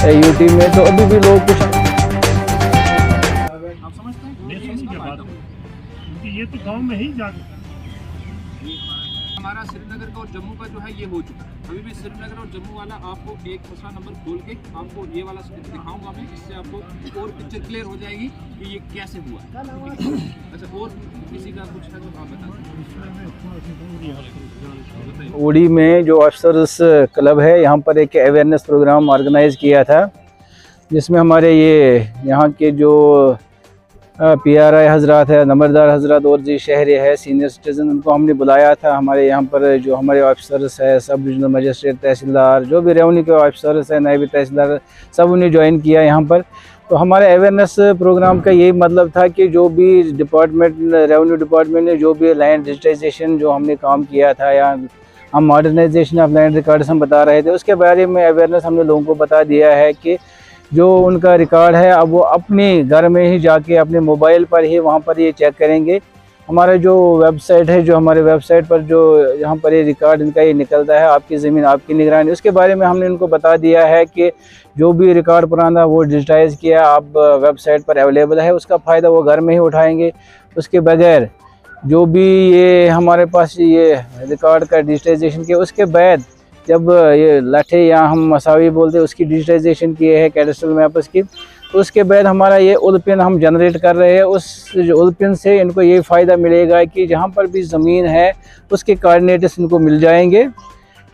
UT में, तो अभी भी लोग कुछ आप समझते हैं कि इसका फायदा होगा? क्योंकि ये तो गांव में ही जाके हमारा श्रीनगर का और जम्मू का जो है ये हो चुका है। अभी भी श्रीनगर और जम्मू वाला आपको एक दूसरा नंबर खोल के आपको ये वाला दिखाऊंगा मैं, इससे आपको और पिक्चर क्लियर हो जाएगी कि ये कैसे हुआ है। अच्छा, और किसी का कुछ है तो आप बता दें। उड़ी में जो अफसर्स क्लब है, यहाँ पर एक अवेयरनेस प्रोग्राम ऑर्गेनाइज किया था, जिसमें हमारे ये यहाँ के जो PRI हजरात है, नंबरदार हजरात और जी शहरी है, सीनियर सिटीज़न, उनको हमने बुलाया था। हमारे यहाँ पर जो हमारे ऑफिसर्स है, सब डिविजनल मजिस्ट्रेट, तहसीलदार, जो भी रेवेन्यू के ऑफिसर्स हैं, नायब तहसीलदार, सब उन्हें ज्वाइन किया यहाँ पर। तो हमारे अवेयरनेस प्रोग्राम का यही मतलब था कि जो भी डिपार्टमेंट, रेवेन्यू डिपार्टमेंट ने जो भी लैंड डिजिटाइजेशन जो हमने काम किया था, या हम मॉडर्नाइजेशन ऑफ लैंड रिकॉर्ड्स हम बता रहे थे, उसके बारे में अवेयरनेस हमने लोगों को बता दिया है कि जो उनका रिकॉर्ड है अब वो अपने घर में ही जाके अपने मोबाइल पर ही वहाँ पर ये चेक करेंगे। हमारा जो वेबसाइट है, जो हमारे वेबसाइट पर जो यहाँ पर ये रिकॉर्ड इनका ये निकलता है, आपकी ज़मीन आपकी निगरानी, उसके बारे में हमने इनको बता दिया है कि जो भी रिकॉर्ड पुराना वो डिजिटाइज़ किया आप वेबसाइट पर अवेलेबल है, उसका फ़ायदा वो घर में ही उठाएँगे। उसके बगैर जो भी ये हमारे पास ये रिकॉर्ड का डिजिटाइजेशन किया, उसके बाद जब ये लाठे या हम मसावी बोलते हैं उसकी डिजिटाइजेशन किए है कैडेस्ट्रल मैप्स की, तो उसके बाद हमारा ये उलपिन हम जनरेट कर रहे हैं। उस जो उलपिन से इनको ये फ़ायदा मिलेगा कि जहाँ पर भी ज़मीन है उसके कोऑर्डिनेट्स इनको मिल जाएंगे।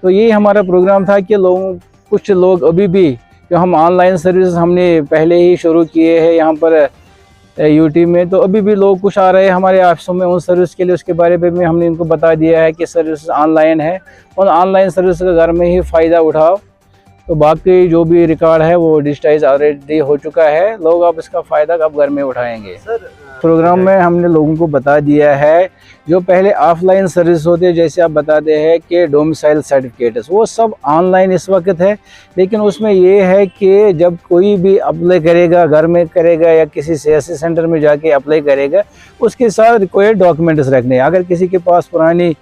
तो ये हमारा प्रोग्राम था कि कुछ लोग अभी भी जो हम ऑनलाइन सर्विस हमने पहले ही शुरू किए हैं यहाँ पर यूटी में, तो अभी भी लोग कुछ आ रहे हैं हमारे ऑफिसों में उन सर्विस के लिए। उसके बारे में हमने इनको बता दिया है कि सर्विस ऑनलाइन है और ऑनलाइन सर्विस का घर में ही फ़ायदा उठाओ। तो बाकी जो भी रिकॉर्ड है वो डिजिटाइज ऑलरेडी हो चुका है, लोग अब इसका फ़ायदा अब घर में उठाएंगे। प्रोग्राम में हमने लोगों को बता दिया है जो पहले ऑफलाइन सर्विस होते हैं, जैसे आप बताते हैं कि डोमिसाइल सर्टिफिकेट्स, वो सब ऑनलाइन इस वक्त है। लेकिन उसमें ये है कि जब कोई भी अप्लाई करेगा, घर में करेगा या किसी CSC सेंटर में जाके अप्लाई करेगा, उसके साथ रिक्वायर्ड डॉक्यूमेंट्स रखने हैं। अगर किसी के पास पुरानी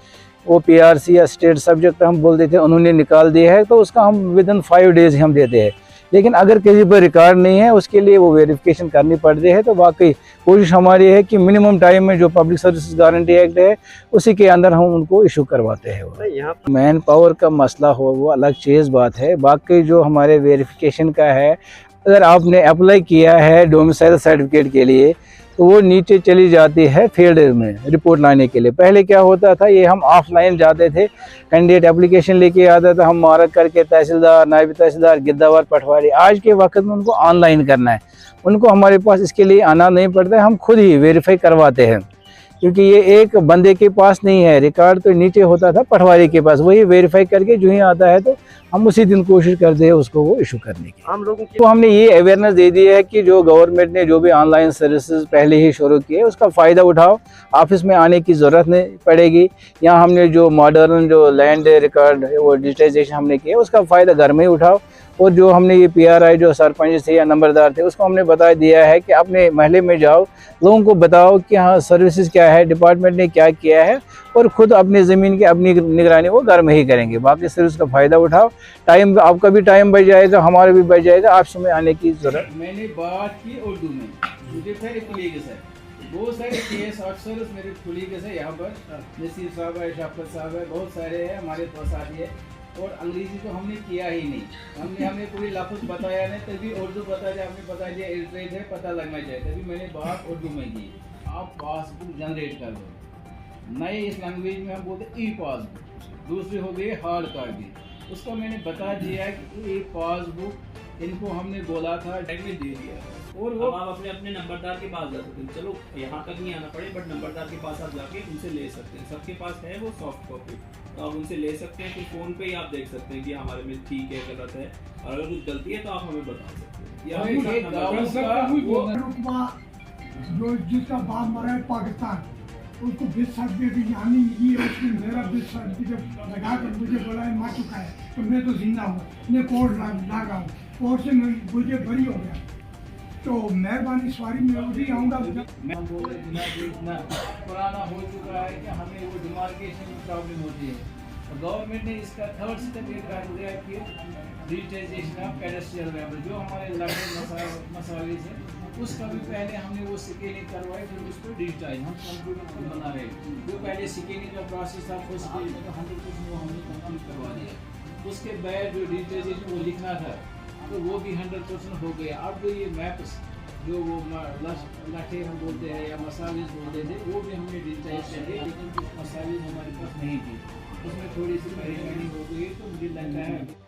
वो PRC या स्टेट सब्जेक्ट हम बोलते थे उन्होंने निकाल दिया है, तो उसका हम विदिन 5 डेज़ हम देते हैं। लेकिन अगर किसी पर रिकॉर्ड नहीं है, उसके लिए वो वेरिफिकेशन करनी पड़ती है। तो वाकई कोशिश हमारी है कि मिनिमम टाइम में जो पब्लिक सर्विस गारंटी एक्ट है उसी के अंदर हम उनको इशू करवाते हैं। यहाँ मैन पावर का मसला हो वो अलग चीज़ बात है। बाकी जो हमारे वेरिफिकेशन का है, अगर आपने अप्लाई किया है डोमिसाइल सर्टिफिकेट के लिए, तो वो नीचे चली जाती है फील्ड में रिपोर्ट लाने के लिए। पहले क्या होता था, ये हम ऑफलाइन जाते थे, कैंडिडेट एप्लीकेशन लेके आता था, हम मार्क करके तहसीलदार, नायब तहसीलदार, गिद्दावर, पटवारी। आज के वक्त में उनको ऑनलाइन करना है, उनको हमारे पास इसके लिए आना नहीं पड़ता है, हम खुद ही वेरीफाई करवाते हैं। क्योंकि ये एक बंदे के पास नहीं है रिकॉर्ड, तो नीचे होता था पटवारी के पास, वही वेरीफाई करके जो ही आता है तो हम उसी दिन कोशिश करते हैं उसको वो इशू करने की। हम लोगों को हमने ये अवेयरनेस दे दी है कि जो गवर्नमेंट ने जो भी ऑनलाइन सर्विसेज पहले ही शुरू किए उसका फ़ायदा उठाओ, ऑफिस में आने की ज़रूरत नहीं पड़ेगी। यहाँ हमने जो मॉडर्न जो लैंड रिकॉर्ड वो डिजिटाइजेशन हमने किया उसका फ़ायदा घर में ही उठाओ। और जो हमने ये PRI जो सरपंच थे या नंबरदार थे उसको हमने बता दिया है कि अपने महल्ले में जाओ, लोगों को बताओ कि हाँ सर्विसेज क्या है, डिपार्टमेंट ने क्या किया है, और ख़ुद अपनी ज़मीन की अपनी निगरानी वो घर में ही करेंगे। बाकी सर्विस का फ़ायदा उठाओ, टाइम आपका भी टाइम बच जाएगा, हमारा भी बच जाएगा, आप समय आने की ज़रूरत। मैंने बात की उर्दू में, मुझे फिर कुलीग है, बहुत सारे केस अफसर मेरे कुलीग है, यहाँ पर नसीर साहब है, शफकत साहब है, बहुत सारे हैं हमारे पास साथी है। और अंग्रेजी तो हमने किया ही नहीं, हमने कोई लफ्ज़ बताया नहीं, तभी उर्दू बता दिया, आपने बता दिया इलिटरेट है, पता लगना चाहिए, तभी मैंने बात उर्दू में की। आप पासबुक जनरेट कर दो, नए इस लैंग्वेज में हम बोलते ई पासबुक, दूसरी हो गई हार्ड कॉपी। उसको मैंने बता दिया कि एक पासबुक इनको हमने बोला था, टाइम में दे दिया। और वो आप अपने नंबरदार के पास जा सकते हैं, चलो यहाँ तक नहीं आना पड़े, बट नंबरदार के पास आप जाके उनसे ले सकते हैं, सबके पास है वो सॉफ्ट कॉपी, तो आप उनसे ले सकते हैं। फिर फ़ोन पे ही आप देख सकते हैं कि हमारे में ठीक है गलत है, और अगर कुछ गलती है तो आप हमें बता सकते हैं। जो जिसका बाप मरा है पाकिस्तान, उसको 20 सर्टिफिकेट यहाँ नहीं मिली है, उसने मेरा 20 सर्टिफिकेट लगा कर मुझे बोला है मार चुका है, तो मैं तो जिंदा हूँ, मैं कोर्ट लागा हूँ, कोर्ट से मुझे बरी हो गया। तो मेहरबानी सवारी में उसी आऊँगा। मैं बोल रहे इतना पुराना हो चुका है कि हमें वो डिमार्केशन की प्रॉब्लम होती है। गवर्नमेंट ने इसका थर्ड स्टेप ये कर दिया कि डिजिटाइजेशन ऑफ पेडेस्ट्रियल वेपर, जो हमारे लैंड मसाइल है उसका भी पहले हमने वो स्कैनिंग करवाई, फिर उसको डिजिटाइज हम कंप्यूटर पर बना रहे हैं। जो पहले स्कैनिंग का प्रोसेस था फर्स्ट स्टेज में तो 100% वो हमने कंप्लीट करवा दिया। उसके बाद जो डिजिटाइजेशन वो लिखना था तो वो भी 100% हो गया। अब जो ये मैप्स जो वो लाठे हम बोलते हैं या मसाइल बोलते थे वो भी हमने डिजिटाइज कर दिए, लेकिन कुछ मसाइल हमारे पास नहीं थी, उसमें थोड़ी सी परेशानी हो गई। तो मुझे लगता है